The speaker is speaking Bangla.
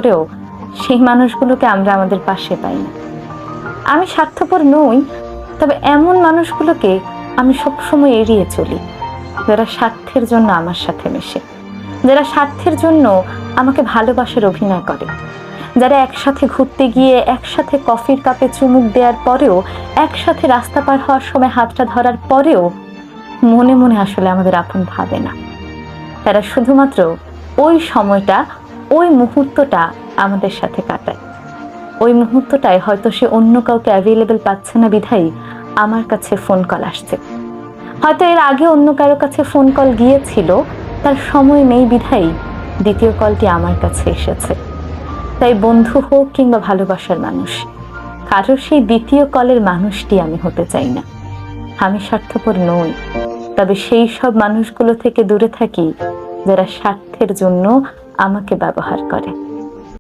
করেও সেই মানুষগুলোকে আমরা আমাদের পাশে পাই না। আমি স্বার্থপর নই, তবে এমন মানুষগুলোকে আমি সবসময় এড়িয়ে চলি, যারা স্বার্থের জন্য আমার সাথে মেশে, যারা স্বার্থের জন্য আমাকে ভালোবাসার অভিনয় করে, যারা একসাথে ঘুরতে গিয়ে একসাথে কফির কাপে চুমুক দেওয়ার পরেও, একসাথে রাস্তা পার হওয়ার সময় হাতটা ধরার পরেও মনে মনে আসলে আমাদের আপন ভাবে না। তারা শুধুমাত্র ওই সময়টা, ওই মুহূর্তটা আমাদের সাথে কাটায়। ওই মুহূর্তটায় হয়তো সে অন্য কাউকে অ্যাভেলেবল পাচ্ছে না বিধায় আমার কাছে ফোন কল আসছে। হয়তো এর আগে অন্য কারো কাছে ফোন কল গিয়েছিল, তার সময় নেই বিধায় দ্বিতীয় কলটি আমার কাছে এসেছে। তাই বন্ধু হোক কিংবা ভালোবাসার মানুষ, কারো সেই দ্বিতীয় কলের মানুষটি আমি হতে চাই না। আমি স্বার্থপর নই, তবে সেই সব মানুষগুলো থেকে দূরে থাকি যারা স্বার্থের জন্য আমাকে ব্যবহার করে।